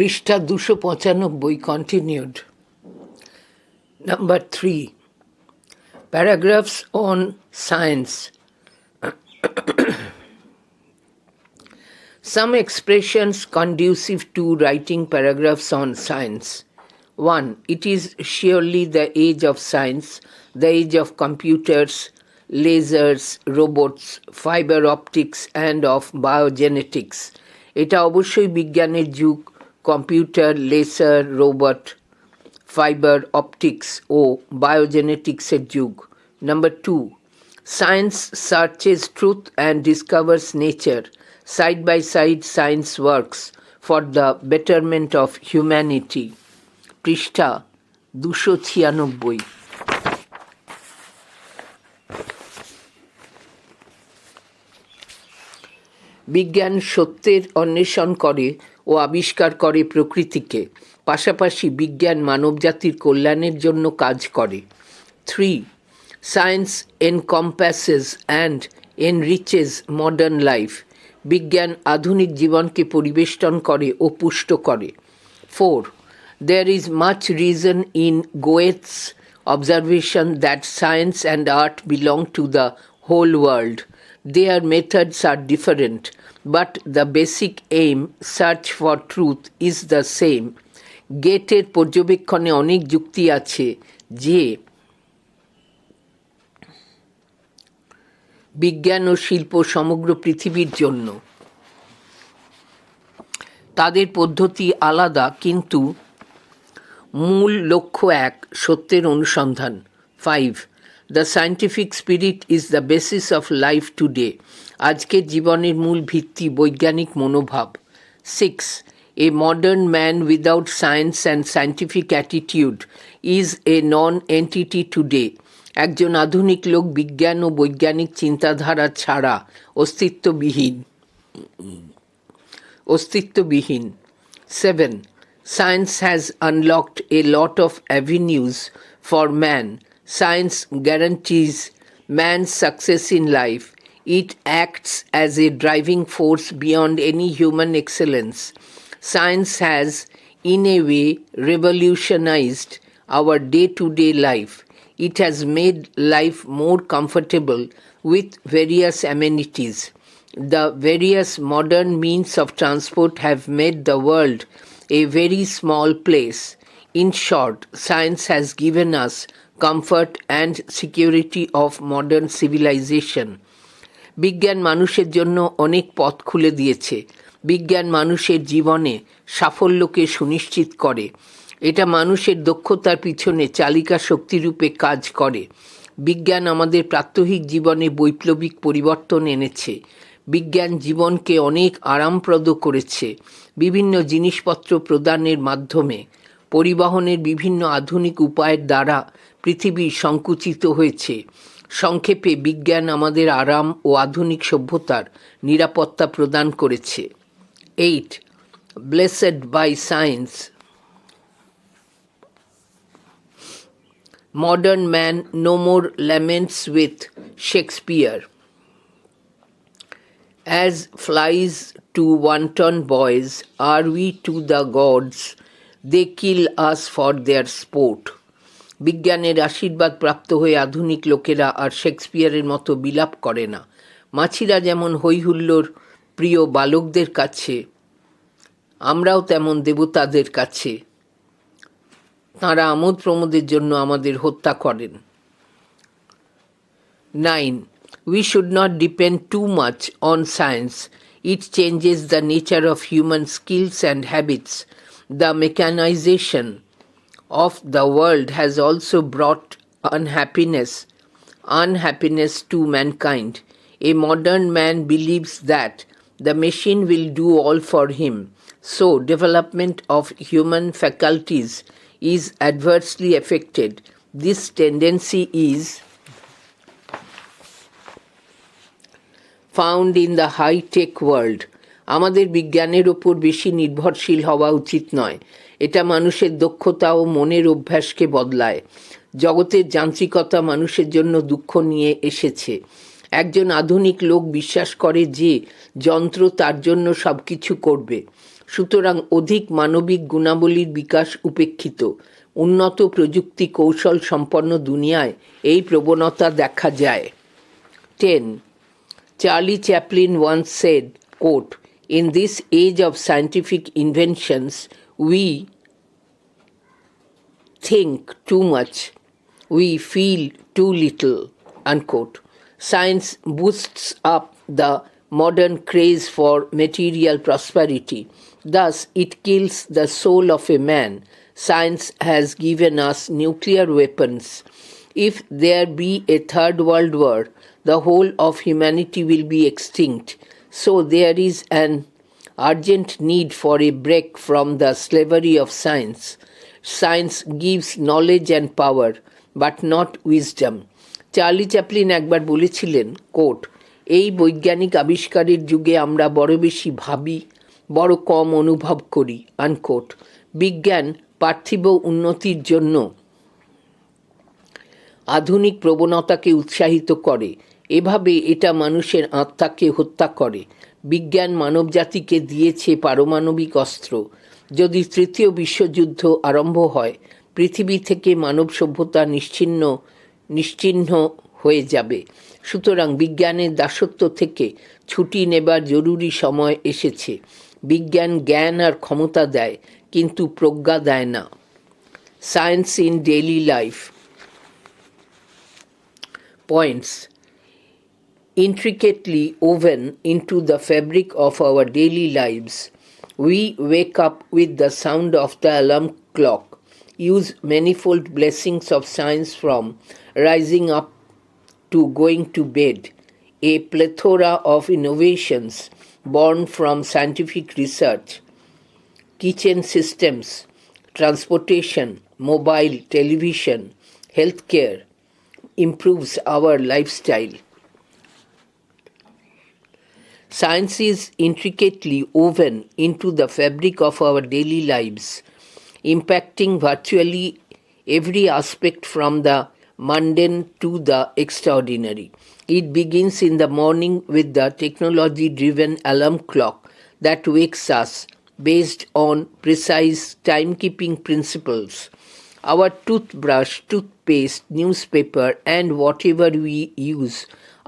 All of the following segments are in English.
পৃষ্ঠা 295 continued. Number 3. Paragraphs on science. Some expressions conducive to writing paragraphs on science. 1. It is surely the age of science, the age of computers, lasers, robots, fiber optics and of biogenetics. এটা অবশ্যই বিজ্ঞানের যুগ, computer, laser, robot, fiber optics ও বায়োজেনেটিক্সের যুগ। Number 2. Science searches truth and discovers nature. Side by side, science works for the betterment of humanity. পৃষ্ঠা 296। বিজ্ঞান সত্যের অন্বেষণ করে ও আবিষ্কার করে প্রকৃতিকে, পাশাপাশি বিজ্ঞান মানবজাতির কল্যাণের জন্য কাজ করে। 3. Science encompasses and enriches modern life. বিজ্ঞান আধুনিক জীবনকে পরিবেষ্টন করে ও পুষ্ট করে। 4. There is much reason in Goethe's observation that science and art belong to the whole world. Their methods are different, but the basic aim, search for truth, is the same. গেটের পর্যবেক্ষণে অনেক যুক্তি আছে যে বিজ্ঞান ও শিল্প সমগ্র পৃথিবীর জন্য। তাদের পদ্ধতি আলাদা, কিন্তু মূল লক্ষ্য এক, সত্যের অনুসন্ধান। 5. The scientific spirit is the basis of life today. আজকের জীবনের মূল ভিত্তি বৈজ্ঞানিক মনোভাব। 6. A modern man without science and scientific attitude is a non-entity today. একজন আধুনিক লোক বিজ্ঞান ও বৈজ্ঞানিক চিন্তাধারা ছাড়া অস্তিত্ববিহীন। 7. Science has unlocked a lot of avenues for man. Science guarantees man's success in life. It acts as a driving force beyond any human excellence. Science has, in a way, revolutionized our day-to-day life. It has made life more comfortable with various amenities. The various modern means of transport have made the world a very small place. In short, science has given us comfort and security of modern civilization. বিজ্ঞান মানুষের জন্য অনেক পথ খুলে দিয়েছে। বিজ্ঞান মানুষের জীবনে সাফল্যকে সুনিশ্চিত করে। এটা মানুষের দক্ষতার পিছনে চালিকা শক্তিরূপে কাজ করে। বিজ্ঞান আমাদের প্রাত্যহিক জীবনে বৈপ্লবিক পরিবর্তন এনেছে। বিজ্ঞান জীবনকে অনেক আরামপ্রদ করেছে বিভিন্ন জিনিসপত্র প্রদানের মাধ্যমে। পরিবহনের বিভিন্ন আধুনিক উপায়ের দ্বারা পৃথিবী সংকুচিত হয়েছে। সংক্ষেপে, বিজ্ঞান আমাদের আরাম ও আধুনিক সভ্যতার নিরাপত্তা প্রদান করেছে। 8. Blessed by science. Modern man no more laments with Shakespeare. As flies to wanton boys are we to the gods, they kill us for their sport. বিজ্ঞানের আশীর্বাদ প্রাপ্ত হয়ে আধুনিক লোকেরা আর শেক্সপিয়ারের মতো বিলাপ করে না। মাছিরা যেমন হৈহুল্লোর প্রিয় বালকদের কাছে, আমরাও তেমন দেবতাদের কাছে। তাঁরা আমোদ প্রমোদের জন্য আমাদের হত্যা করেন। 9. We should not depend too much on science. It changes the nature of human skills and habits. The mechanization of the world has also brought unhappiness to mankind. A modern man believes that the machine will do all for him. So, development of human faculties is adversely affected. This tendency is found in the high-tech world. আমাদের বিজ্ঞানের ওপর বেশি নির্ভরশীল হওয়া উচিত নয়। এটা মানুষের দক্ষতা ও মনের অভ্যাসকে বদলায়। জগতের যান্ত্রিকতা মানুষের জন্য দুঃখ নিয়ে এসেছে। একজন আধুনিক লোক বিশ্বাস করে যে যন্ত্র তার জন্য সব কিছু করবে। সুতরাং অধিক মানবিক গুণাবলীর বিকাশ উপেক্ষিত উন্নত প্রযুক্তি কৌশল সম্পন্ন দুনিয়ায় এই প্রবণতা দেখা যায়। 10. Charlie Chaplin once said, quote, "In this age of scientific inventions, we think too much, we feel too little," unquote. Science boosts up the modern craze for material prosperity. Thus, it kills the soul of a man. Science has given us nuclear weapons. If there be a third world war, the whole of humanity will be extinct. So there is an urgent need for a break from the slavery of science. Science gives knowledge and power, but not wisdom. Charlie Chaplin একবার বলেছিলেন, coat, এই বৈজ্ঞানিক আবিষ্কারের যুগে আমরা বড় বেশি ভাবি, বড় কম অনুভব করি, আনকোট। বিজ্ঞান পার্থিব উন্নতির জন্য আধুনিক প্রবণতাকে উৎসাহিত করে, এভাবে এটা মানুষের আত্মাকে হত্যা করে। বিজ্ঞান মানবজাতিকে দিয়েছে পারমাণবিক অস্ত্র। যদি তৃতীয় বিশ্বযুদ্ধ আরম্ভ হয়, পৃথিবী থেকে মানব সভ্যতা নিশ্চিহ্ন হয়ে যাবে। সুতরাং বিজ্ঞানের দাসত্ব থেকে ছুটি নেবার জরুরি সময় এসেছে। বিজ্ঞান জ্ঞান আর ক্ষমতা দেয়, কিন্তু প্রজ্ঞা দেয় না। Science in daily life points. Intricately woven into the fabric of our daily lives, we wake up with the sound of the alarm clock, use manifold blessings of science from rising up to going to bed, a plethora of innovations born from scientific research, kitchen systems, transportation, mobile, television, healthcare, improves our lifestyle. Science is intricately woven into the fabric of our daily lives, impacting virtually every aspect from the mundane to the extraordinary. It begins in the morning with the technology-driven alarm clock that wakes us based on precise timekeeping principles. Our toothbrush, toothpaste, newspaper, and whatever we use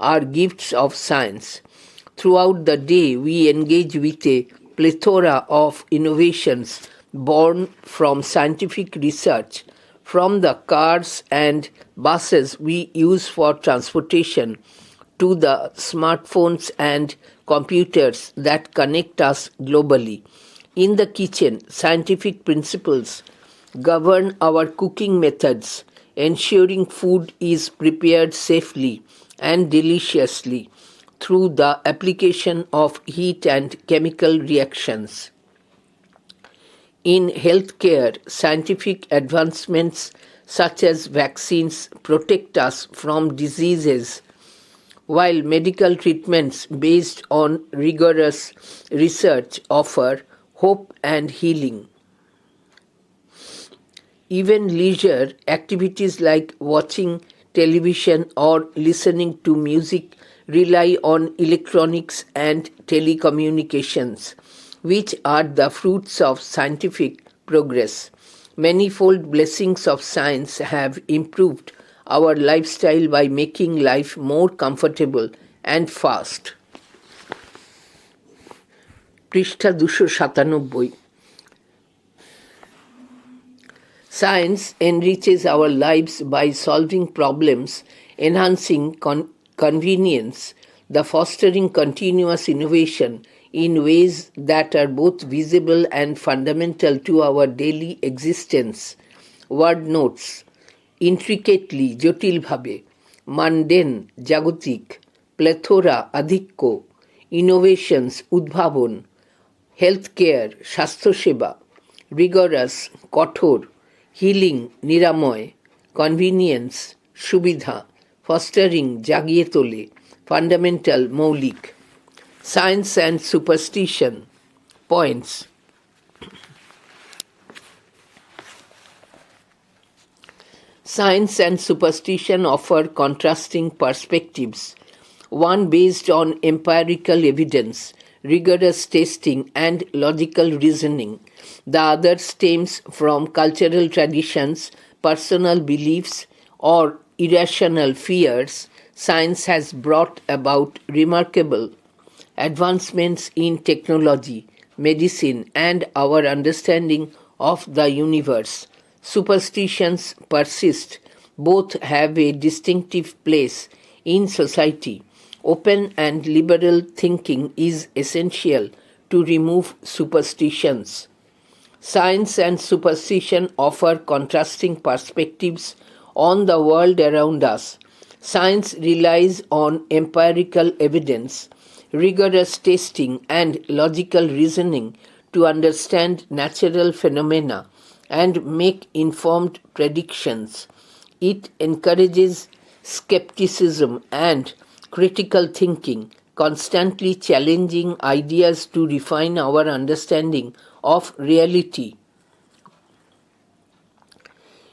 are gifts of science. Throughout the day, we engage with a plethora of innovations born from scientific research, from the cars and buses we use for transportation to the smartphones and computers that connect us globally. In the kitchen, scientific principles govern our cooking methods, ensuring food is prepared safely and deliciously through the application of heat and chemical reactions. In healthcare, scientific advancements such as vaccines protect us from diseases, while medical treatments based on rigorous research offer hope and healing. Even leisure activities like watching television or listening to music rely on electronics and telecommunications, which are the fruits of scientific progress. Manifold blessings of science have improved our lifestyle by making life more comfortable and fast. পৃষ্ঠা 297। Science enriches our lives by solving problems, enhancing convenience, the fostering continuous innovation in ways that are both visible and fundamental to our daily existence. Word notes: intricately, জটিলভাবে, mundane, জাগতিক, plethora, আধিক্য, innovations, উদ্ভাবন, healthcare, স্বাস্থ্যসেবা, rigorous, কঠোর, healing, নিরাময়, convenience, সুবিধা, fostering, জাগিয়ে তোলে, fundamental, মৌলিক. Science and superstition. Points. Science and superstition offer contrasting perspectives, one based on empirical evidence, rigorous testing, and logical reasoning. The other stems from cultural traditions, personal beliefs, or irrational fears. Science has brought about remarkable advancements in technology, medicine, and our understanding of the universe. Superstitions persist. Both have a distinctive place in society. Open and liberal thinking is essential to remove superstitions. Science and superstition offer contrasting perspectives on the world around us. Science relies on empirical evidence, rigorous testing, and logical reasoning to understand natural phenomena and make informed predictions. It encourages skepticism and critical thinking, constantly challenging ideas to refine our understanding of reality.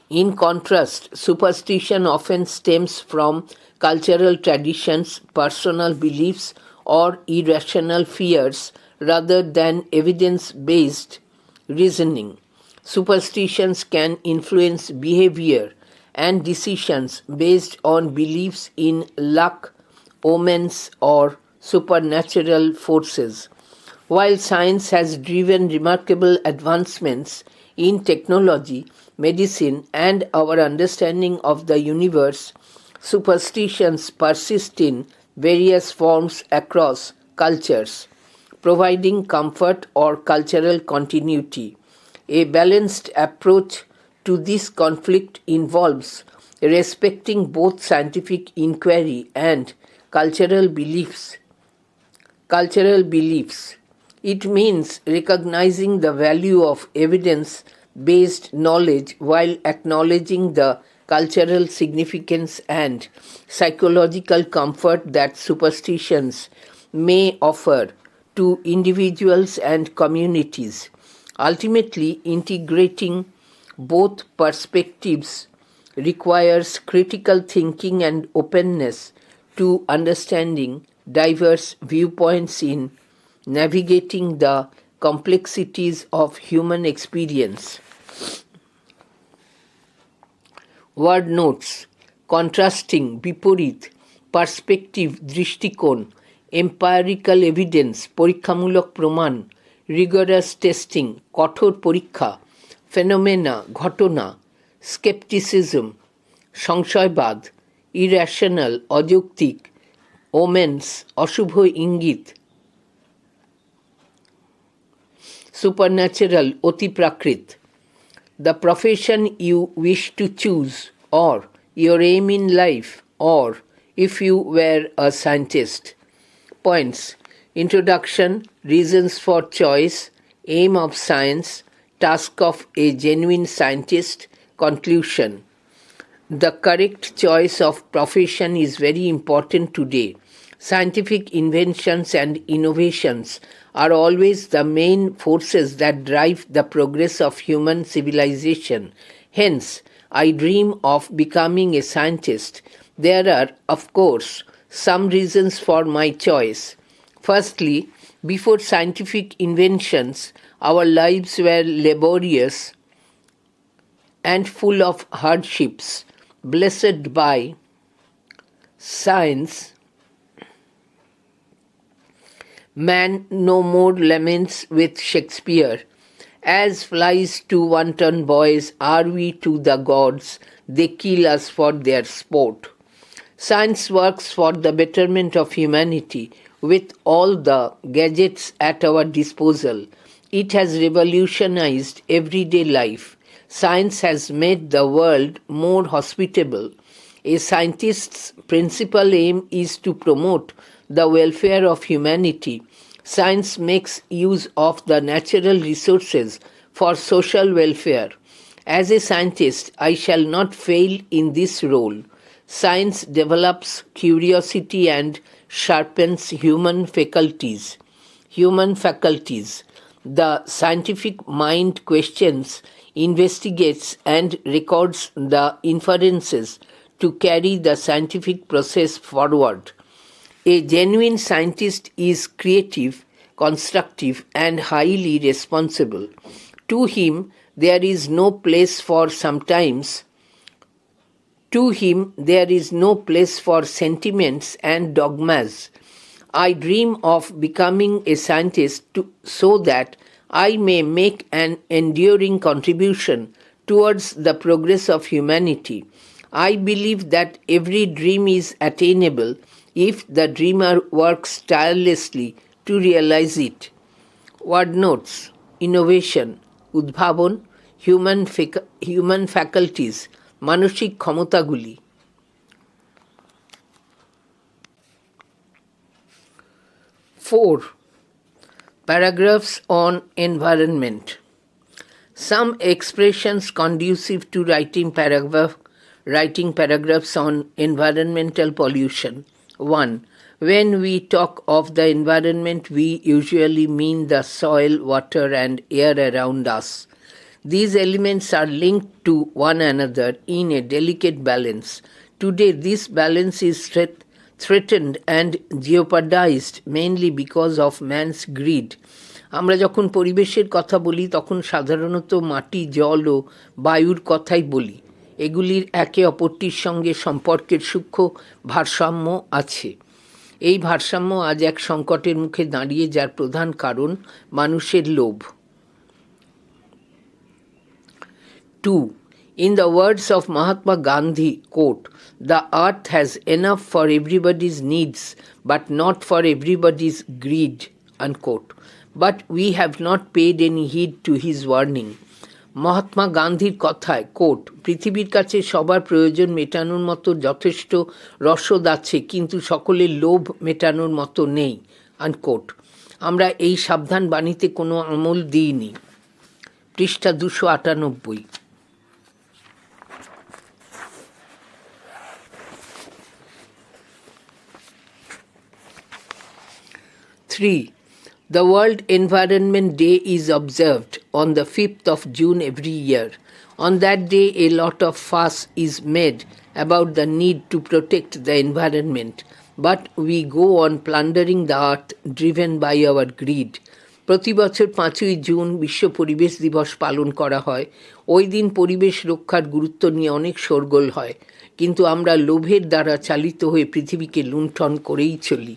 In contrast, superstition often stems from cultural traditions, personal beliefs, or irrational fears rather than evidence based reasoning. Superstitions can influence behavior and decisions based on beliefs in luck, omens, or supernatural forces. While science has driven remarkable advancements in technology, medicine, and our understanding of the universe, superstitions persist in various forms across cultures, providing comfort or cultural continuity. A balanced approach to this conflict involves respecting both scientific inquiry and cultural beliefs. It means recognizing the value of evidence based knowledge while acknowledging the cultural significance and psychological comfort that superstitions may offer to individuals and communities. Ultimately, integrating both perspectives requires critical thinking and openness to understanding diverse viewpoints in navigating the complexities of human experience. Word notes: contrasting, বিপরীত, perspective, দৃষ্টিকোণ, এম্পায়ারিক্যাল evidence, পরীক্ষামূলক প্রমাণ, রিগরাস testing, কঠোর পরীক্ষা, phenomena, ঘটনা, scepticism, সংশয়বাদ, irrational, অযৌক্তিক, women's, অশুভ ইঙ্গিত, supernatural, অতিপ্রাকৃত. The profession you wish to choose, or your aim in life, or if you were a scientist. Points: Introduction, reasons for choice, aim of science, task of a genuine scientist, conclusion. The correct choice of profession is very important today. Scientific inventions and innovations are always the main forces that drive the progress of human civilization. Hence, I dream of becoming a scientist. There are, of course, some reasons for my choice. Firstly, before scientific inventions, our lives were laborious and full of hardships. Blessed by science, man no more laments with Shakespeare. As flies to wanton boys are we to the gods, they kill us for their sport. Science works for the betterment of humanity with all the gadgets at our disposal. It has revolutionized everyday life. Science has made the world more hospitable. A scientist's principal aim is to promote the welfare of humanity. Science makes use of the natural resources for social welfare. As a scientist, I shall not fail in this role. Science develops curiosity and sharpens human faculties. The scientific mind questions, investigates, and records the inferences to carry the scientific process forward. A genuine scientist is creative, constructive, and highly responsible. To him, there is no place for sometimes. To him, there is no place for sentiments and dogmas. I dream of becoming a scientist so that I may make an enduring contribution towards the progress of humanity. I believe that every dream is attainable if the dreamer works tirelessly to realize it. Word notes: innovation, উদ্ভাবন, human faculties, মানসিক ক্ষমতাগুলি। 4. Paragraphs on environment. Some expressions conducive to writing paragraphs on environmental pollution. 1. When we talk of the environment, we usually mean the soil, water, and air around us. These elements are linked to one another in a delicate balance. Today, this balance is threatened and jeopardized mainly because of man's greed. আমরা যখন পরিবেশের কথা বলি তখন সাধারণত মাটি, জল ও বায়ুর কথাই বলি। এগুলির একে অপরটির সঙ্গে সম্পর্কের সূক্ষ্ম ভারসাম্য আছে। এই ভারসাম্য আজ এক সংকটের মুখে দাঁড়িয়ে, যার প্রধান কারণ মানুষের লোভ। 2. In the words of Mahatma Gandhi, quote, "The earth has enough for everybody's needs, but not for everybody's greed," unquote. But we have not paid any heed to his warning. Mahatma গান্ধীর কথায়, কোট, পৃথিবীর কাছে সবার প্রয়োজন মেটানোর মতো যথেষ্ট রসদ আছে, কিন্তু সকলের লোভ মেটানোর মতো নেই, আনকোট। আমরা এই সাবধান বাণীতে কোনো আমল দিইনি। পৃষ্ঠা 298। 3. The World Environment Day is observed on the 5th of June every year. On that day, a lot of fuss is made about the need to protect the environment, but we go on plundering the earth driven by our greed. প্রতি বছর 5ই June বিশ্ব পরিবেশ দিবস পালন করা হয়। ওই দিন পরিবেশ রক্ষার গুরুত্ব নিয়ে অনেক শোরগোল হয়, কিন্তু আমরা লোভের দ্বারা চালিত হয়ে পৃথিবীকে লুণ্ঠন করেই চলি।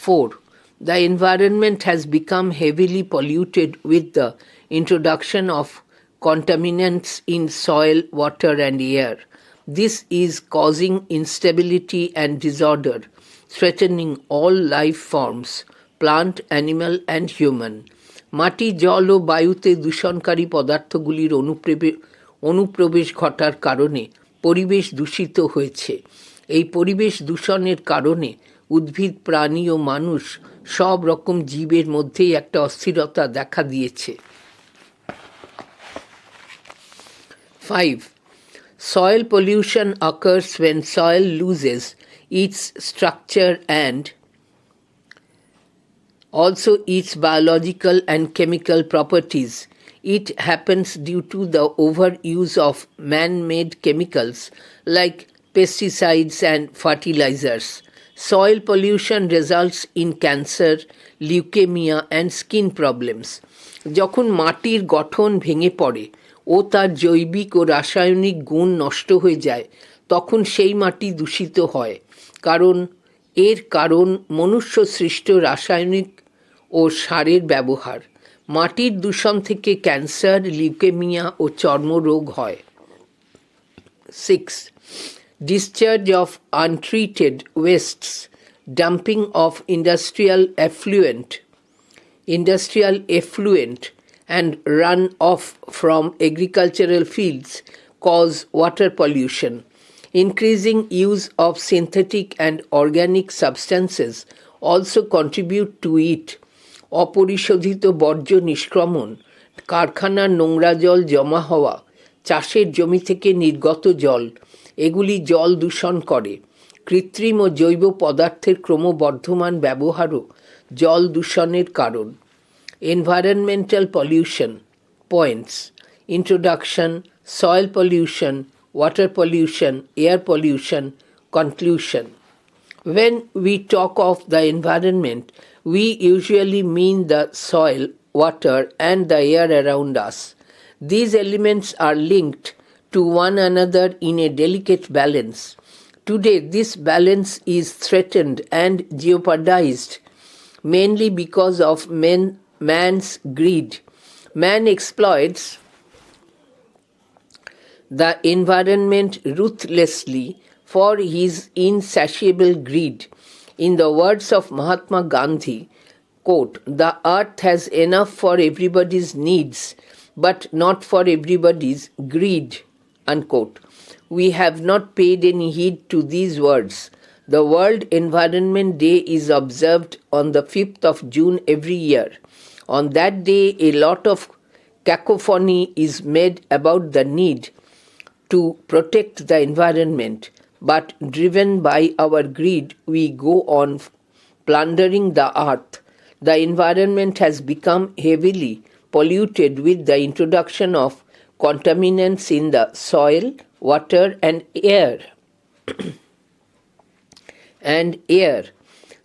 4. The environment has become heavily polluted with the introduction of contaminants in soil, water, and air. This is causing instability and disorder, threatening all life forms, plant, animal, and human. মাটি, জল ও বায়ুতে দূষণকারী পদার্থগুলির অনুপ্রবেশ ঘটার কারণে পরিবেশ দূষিত হয়েছে। এই পরিবেশ দূষণের কারণে উদ্ভিদ, প্রাণী ও মানুষ সব রকম জীবের মধ্যেই একটা অস্থিরতা দেখা দিয়েছে। 5. Soil pollution occurs when soil loses its structure and also its biological and chemical properties. It happens due to the overuse of man-made chemicals like pesticides and fertilizers. Soil pollution results in cancer, leukemia, and skin problems. যখন মাটির গঠন ভেঙে পড়ে ও তার জৈবিক ও রাসায়নিক গুণ নষ্ট হয়ে যায়, তখন সেই মাটি দূষিত হয়। এর কারণ মনুষ্য সৃষ্ট রাসায়নিক ও সারের ব্যবহার। মাটির দূষণ থেকে ক্যান্সার, লিউকেমিয়া ও চর্মরোগ হয়। 6. Discharge of untreated wastes, dumping of industrial effluent, and run-off from agricultural fields cause water pollution. Increasing use of synthetic and organic substances also contribute to it. অপরিশোধিত বর্জ্য নিষ্ক্রমণ, কারখানার নোংরা জল জমা হওয়া, চাষের জমি থেকে নির্গত জল, এগুলি জল দূষণ করে। কৃত্রিম ও জৈব পদার্থের ক্রমবর্ধমান ব্যবহারও জল দূষণের কারণ। Environmental pollution points: introduction, soil pollution, water pollution, air pollution, conclusion. When we talk of the environment, We usually mean the soil, water, and the air around us. These elements are linked to one another in a delicate balance. Today, this balance is threatened and jeopardized mainly because of man's greed. Man exploits the environment ruthlessly for his insatiable greed. In the words of Mahatma Gandhi, quote, "The earth has enough for everybody's needs, but not for everybody's greed," unquote. We have not paid any heed to these words. The World Environment Day is observed on the 5th of June every year. On that day, a lot of cacophony is made about the need to protect the environment, but driven by our greed, we go on plundering the earth. The environment has become heavily polluted with the introduction of contaminants in the soil, water, and air.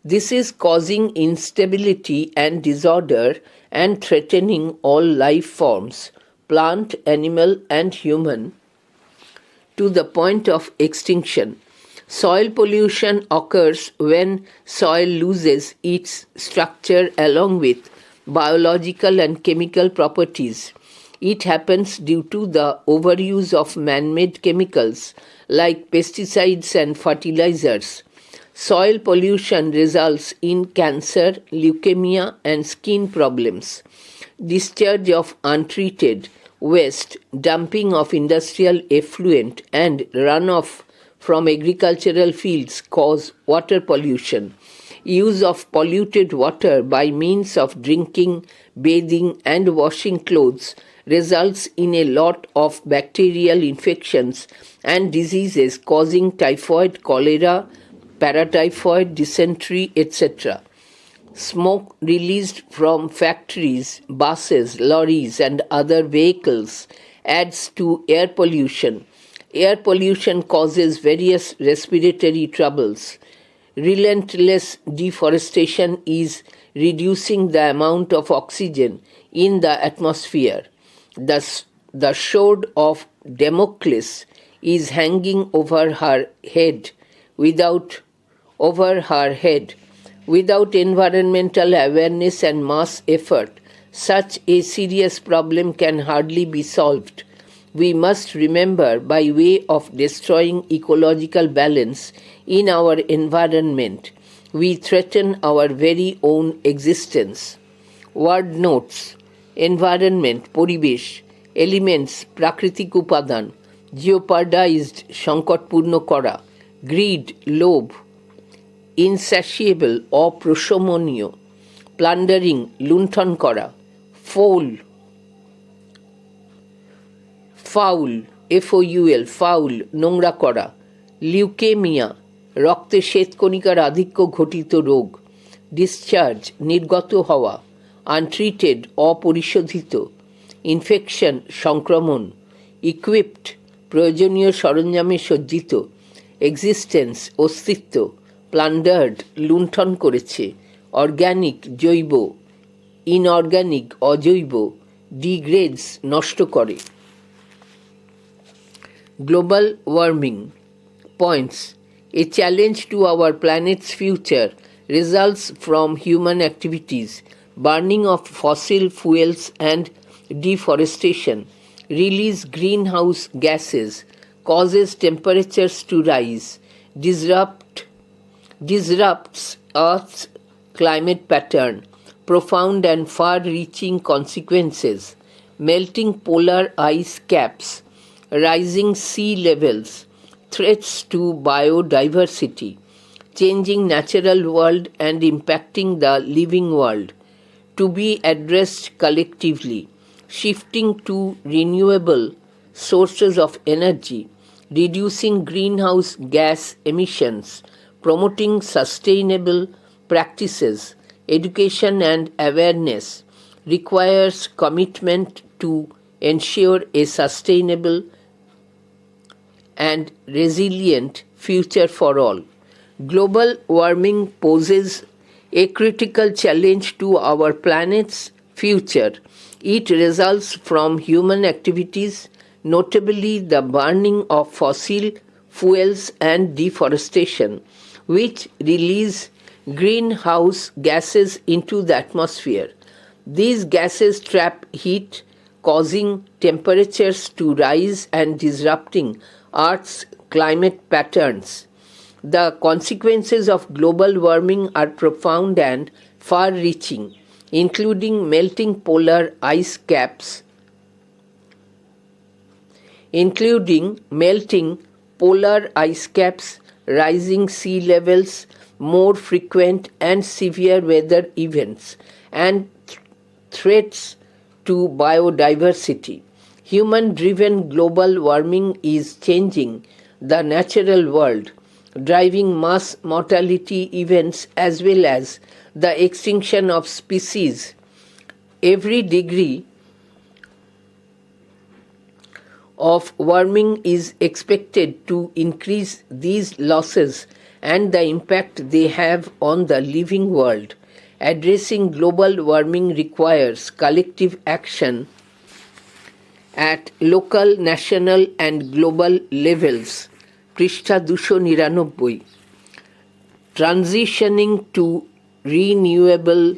This is causing instability and disorder and threatening all life forms, plant, animal, and human, to the point of extinction. Soil pollution occurs when soil loses its structure along with biological and chemical properties. It happens due to the overuse of man-made chemicals like pesticides and fertilizers. Soil pollution results in cancer, leukemia, and skin problems. Discharge of untreated waste, dumping of industrial effluent, and runoff from agricultural fields cause water pollution. Use of polluted water by means of drinking, bathing, and washing clothes results in a lot of bacterial infections and diseases causing typhoid, cholera, paratyphoid, dysentery, etc. Smoke released from factories, buses, lorries, and other vehicles adds to air pollution. Air pollution causes various respiratory troubles. Relentless deforestation is reducing the amount of oxygen in the atmosphere. The sword of Damocles is hanging over her head without environmental awareness and mass effort, such a serious problem can hardly be solved. We must remember, by way of destroying ecological balance in our environment, we threaten our very own existence. Word notes: environment, poribesh, elements, প্রাকৃতিক উপাদান, jeopardized, সংকটপূর্ণ করা, greed, লোভ, insatiable, অপ্রশমনীয়, plundering, লুণ্ঠন করা, foul, FOUL, foul, নোংরা করা, leukaemia, রক্তে শ্বেতকণিকার আধিক্য ঘটিত রোগ, ডিসচার্জ, নির্গত হওয়া, আনট্রিটেড, অপরিশোধিত, ইনফেকশন, সংক্রমণ, ইকুইপড, প্রয়োজনীয় সরঞ্জামে সজ্জিত, এক্সিস্টেন্স, অস্তিত্ব, প্লান্ডার্ড, লুণ্ঠন করেছে, অর্গ্যানিক, জৈব, ইনঅর্গ্যানিক, অজৈব, ডিগ্রেডস, নষ্ট করে। Global warming. Points. A challenge to our planet's future results from human activities, burning of fossil fuels and deforestation, release greenhouse gases, causes temperatures to rise, disrupts Earth's climate pattern, profound and far-reaching consequences, melting polar ice caps, rising sea levels, threats to biodiversity, changing natural world and impacting the living world, to be addressed collectively, shifting to renewable sources of energy, reducing greenhouse gas emissions, promoting sustainable practices, education and awareness requires commitment to ensure a sustainable and resilient future for all. Global warming poses a critical challenge to our planet's future. It results from human activities, notably the burning of fossil fuels and deforestation, which release greenhouse gases into the atmosphere. These gases trap heat, causing temperatures to rise and disrupting Earth's climate patterns. The consequences of global warming are profound and far reaching, including melting polar ice caps, rising sea levels, more frequent and severe weather events, and threats to biodiversity. Human driven global warming is changing the natural world, driving mass mortality events as well as the extinction of species. Every degree of warming is expected to increase these losses and the impact they have on the living world. Addressing global warming requires collective action at local, national and global levels. Prishtha 299. Transitioning to renewable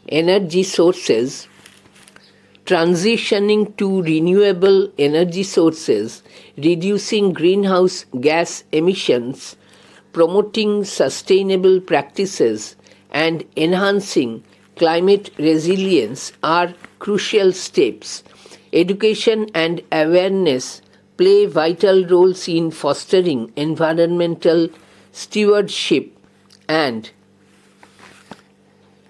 energy sources. Reducing greenhouse gas emissions, promoting sustainable practices, and enhancing climate resilience are crucial steps. Education and awareness play vital roles in fostering environmental stewardship and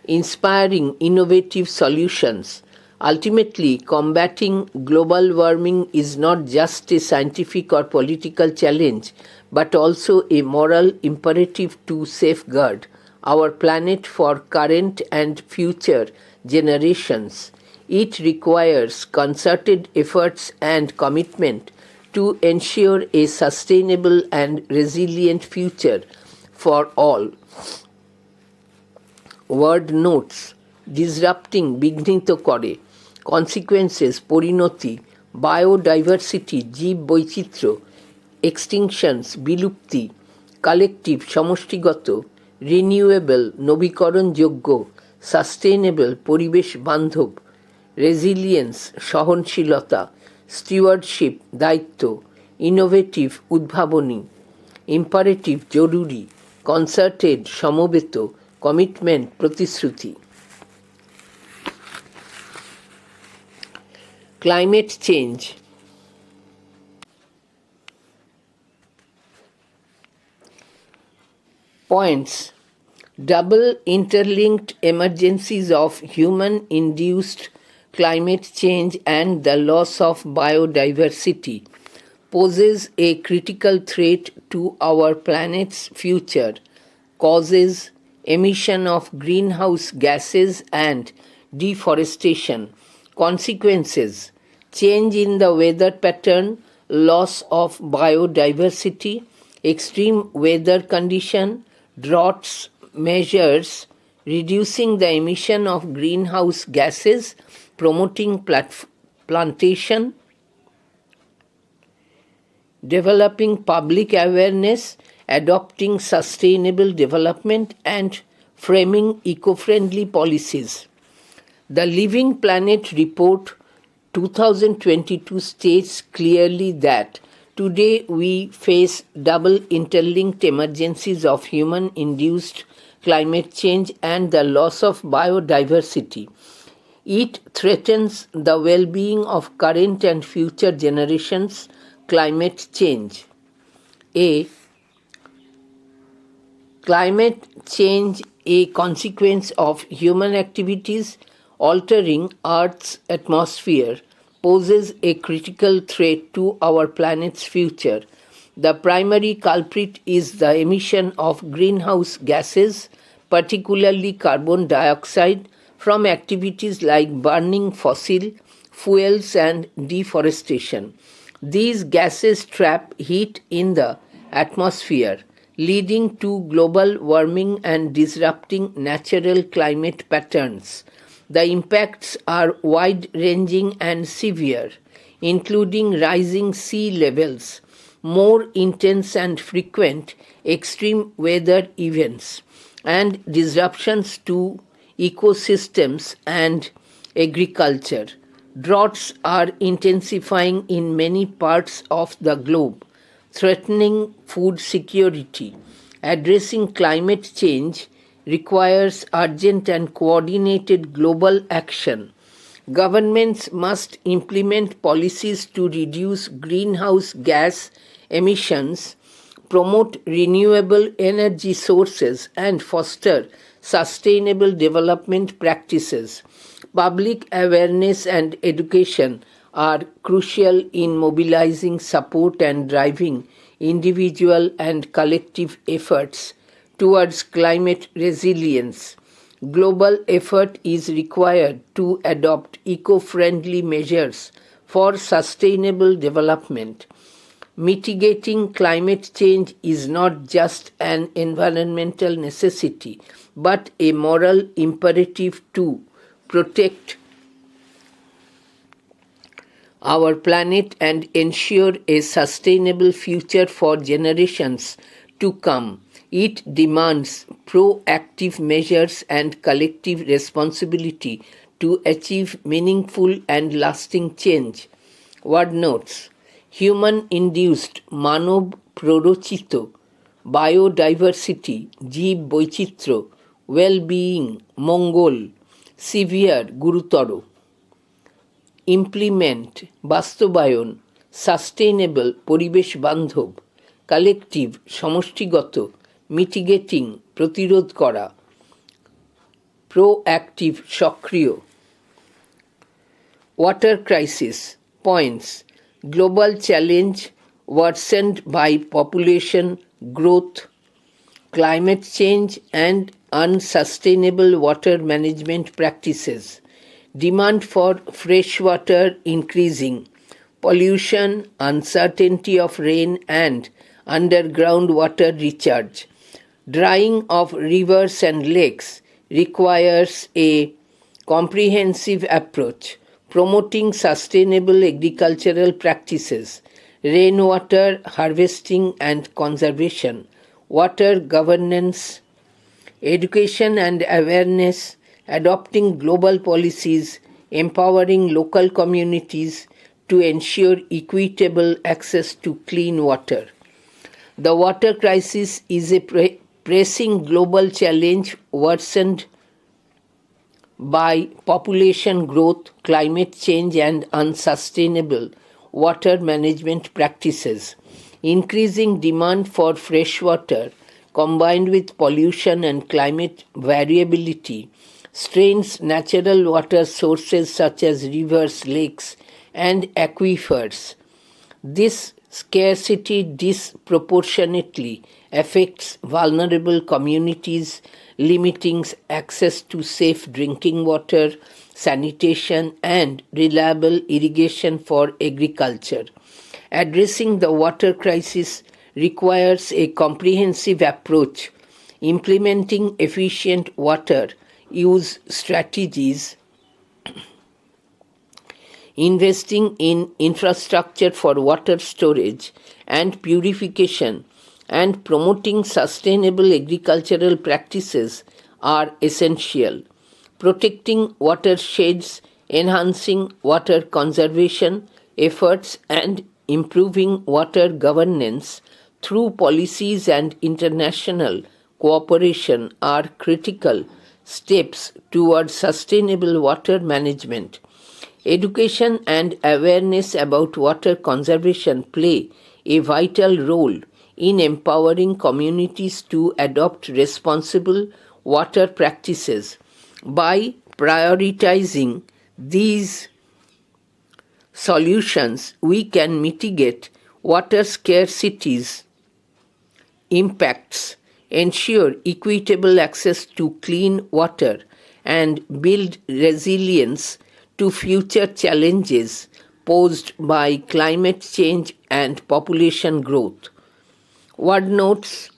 inspiring innovative solutions. Ultimately, combating global warming is not just a scientific or political challenge, but also a moral imperative to safeguard our planet for current and future generations. It requires concerted efforts and commitment to ensure a sustainable and resilient future for all. Word notes: disrupting বিঘ্নিত করে, consequences পরিণতি, biodiversity জীব বৈচিত্র্য, extinctions বিলুপ্তি, collective সমষ্টিগত, renewable নবীকরণযোগ্য, sustainable পরিবেশ বান্ধব, resilience সহনশীলতা, stewardship দায়িত্ব, innovative উদ্ভাবনী, imperative জরুরি, concerted সমবেত, commitment প্রতিশ্রুতি. Climate change. Points: double interlinked emergencies of human-induced climate change and the loss of biodiversity poses a critical threat to our planet's future, causes emission of greenhouse gases and deforestation. Consequences: change in the weather pattern, loss of biodiversity, extreme weather condition, droughts, measures reducing the emission of greenhouse gases, promoting plantation, developing public awareness, adopting sustainable development, and framing eco-friendly policies. The Living Planet Report 2022 states clearly that today we face double interlinked emergencies of human-induced climate change and the loss of biodiversity. It threatens the well-being of current and future generations. Climate change. A. Climate change, a consequence of human activities altering Earth's atmosphere, poses a critical threat to our planet's future. The primary culprit is the emission of greenhouse gases, particularly carbon dioxide, from activities like burning fossil fuels and deforestation. These gases trap heat in the atmosphere, leading to global warming and disrupting natural climate patterns. The impacts are wide ranging and severe, including rising sea levels, more intense and frequent extreme weather events, and disruptions to ecosystems and agriculture. Droughts are intensifying in many parts of the globe, threatening food security. Addressing climate change requires urgent and coordinated global action. Governments must implement policies to reduce greenhouse gas emissions, promote renewable energy sources, and foster sustainable development practices. Public awareness and education are crucial in mobilizing support and driving individual and collective efforts towards climate resilience. Global effort is required to adopt eco friendly measures for sustainable development. Mitigating climate change is not just an environmental necessity, but a moral imperative to protect our planet and ensure a sustainable future for generations to come. It demands proactive measures and collective responsibility to achieve meaningful and lasting change. Word notes: human induced Manav Prorochito Biodiversity জীব বৈচিত্র্য well-being মঙ্গল severe গুরুতর implement বাস্তবায়ন sustainable পরিবেশ বান্ধব collective সমষ্টিগত mitigating প্রতিরোধ করা proactive সক্রিয় water crisis points global challenge worsened by population growth, climate change, and unsustainable water management practices. Demand for fresh water increasing, pollution, uncertainty of rain and underground water recharge. Drying of rivers and lakes requires a comprehensive approach, promoting sustainable agricultural practices, rainwater harvesting and conservation, water governance, education and awareness, adopting global policies, empowering local communities to ensure equitable access to clean water. The water crisis is a pressing global challenge worsened by population growth, climate change, and unsustainable water management practices. Increasing demand for fresh water, combined with pollution and climate variability, strains natural water sources such as rivers, lakes, and aquifers. This scarcity disproportionately affects vulnerable communities, limiting access to safe drinking water, sanitation, and reliable irrigation for agriculture. Addressing the water crisis requires a comprehensive approach, implementing efficient water use strategies, investing in infrastructure for water storage and purification, and promoting sustainable agricultural practices are essential. Protecting watersheds, enhancing water conservation efforts, and improving water governance through policies and international cooperation are critical steps towards sustainable water management. Education and awareness about water conservation play a vital role in empowering communities to adopt responsible water practices. By prioritizing these solutions, we can mitigate water scarcity's impacts, ensure equitable access to clean water, and build resilience to future challenges posed by climate change and population growth. Word notes: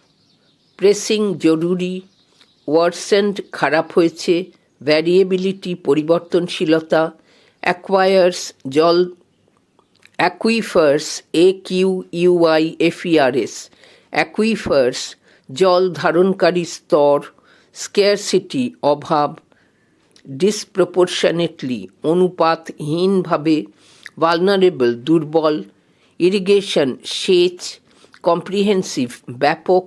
pressing জরুরি, ওয়ার্সেন্ড খারাপ হয়েছে, ভ্যারিয়েবিলিটি পরিবর্তনশীলতা, অ্যাকোয়ায়ার্স জল অ্যাকুইফার্স AQUIFERS অ্যাকুইফার্স জল ধারণকারী স্তর, scarcity অভাব, disproportionately অনুপাতহীনভাবে, vulnerable দুর্বল, irrigation সেচ, কম্প্রিহেন্সিভ ব্যাপক,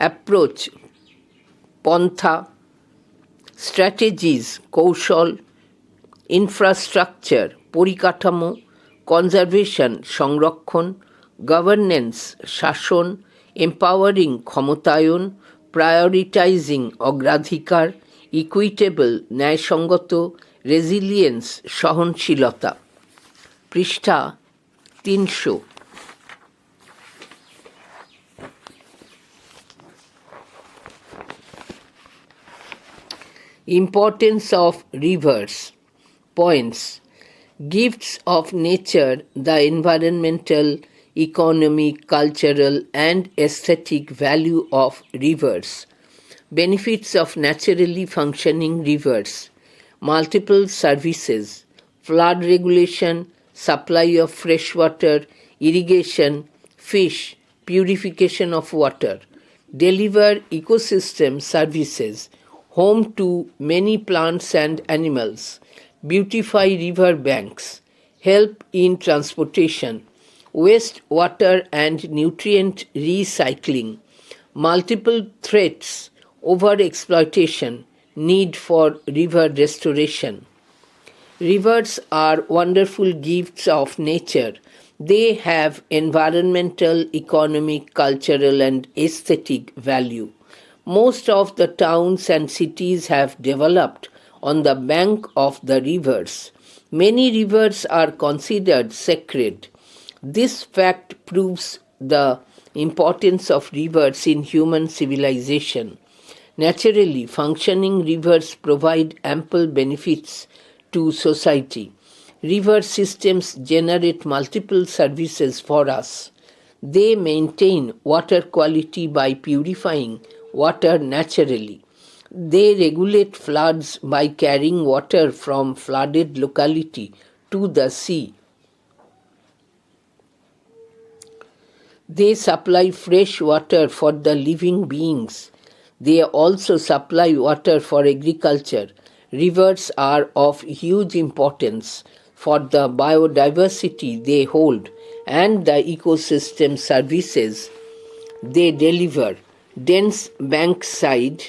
অ্যাপ্রোচ পন্থা, স্ট্র্যাটেজিজ কৌশল, ইনফ্রাস্ট্রাকচার পরিকাঠামো, কনজারভেশন সংরক্ষণ, গভর্নেন্স শাসন, এম্পাওয়ারিং ক্ষমতায়ন, প্রায়োরিটাইজিং অগ্রাধিকার, ইকুইটেবল ন্যায়সঙ্গত, রেজিলিয়েন্স সহনশীলতা। পৃষ্ঠা 300। Importance of rivers. Points. Gifts of nature, the environmental, economic, cultural and aesthetic value of rivers. Benefits of naturally functioning rivers. Multiple services. Flood regulation, supply of fresh water, irrigation, fish, purification of water. Deliver ecosystem services. Home to many plants and animals. Beautify river banks. Help in transportation. Waste water and nutrient recycling. Multiple threats. Overexploitation. Need for river restoration. Rivers are wonderful gifts of nature. They have environmental, economic, cultural and aesthetic value. Most of the towns and cities have developed on the bank of the rivers. Many rivers are considered sacred. This fact proves the importance of rivers in human civilization. Naturally, functioning rivers provide ample benefits to society. River systems generate multiple services for us. They maintain water quality by purifying water naturally. They regulate floods by carrying water from flooded locality to the sea. They supply fresh water for the living beings. They also supply water for agriculture. Rivers are of huge importance for the biodiversity they hold and the ecosystem services they deliver. Dense bankside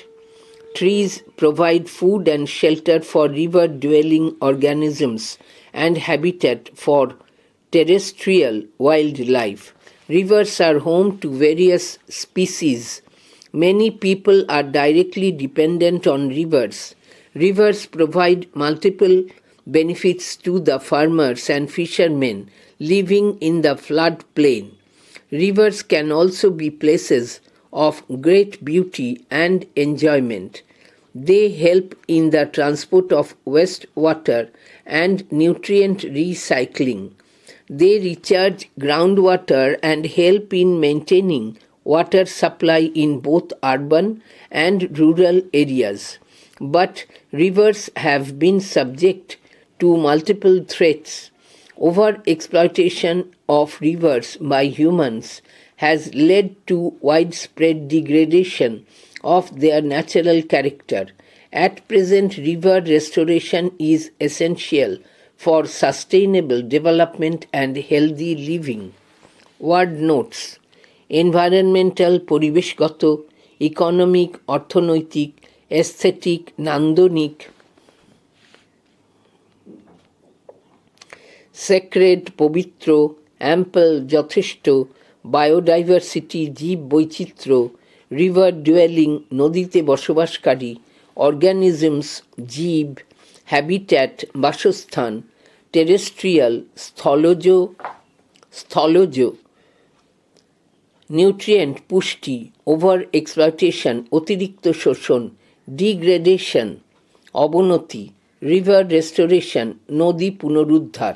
trees provide food and shelter for river-dwelling organisms and habitat for terrestrial wildlife. Rivers are home to various species. Many people are directly dependent on rivers. Rivers provide multiple benefits to the farmers and fishermen living in the floodplain. Rivers can also be places of great beauty and enjoyment. They help in the transport of wastewater and nutrient recycling. They recharge groundwater and help in maintaining water supply in both urban and rural areas. But rivers have been subject to multiple threats. Overexploitation of rivers by humans has led to widespread degradation of their natural character. At present, river restoration is essential for sustainable development and healthy living. Word notes: environmental পরিবেশগত, economic অর্থনৈতিক, aesthetic নান্দনিক, sacred পবিত্র, ample যথেষ্ট, biodiversity জীব বৈচিত্র্য, river duelling নদীতে বসবাসকারী, organisms জীব, হ্যাবিট্যাট বাসস্থান, টেরেস্ট্রিয়াল স্থলজ, নিউট্রিয়েন্ট পুষ্টি, ওভার এক্সপ্লয়টেশন অতিরিক্ত শোষণ, ডিগ্রেডেশন অবনতি, রিভার রেস্টোরেশন নদী পুনরুদ্ধার।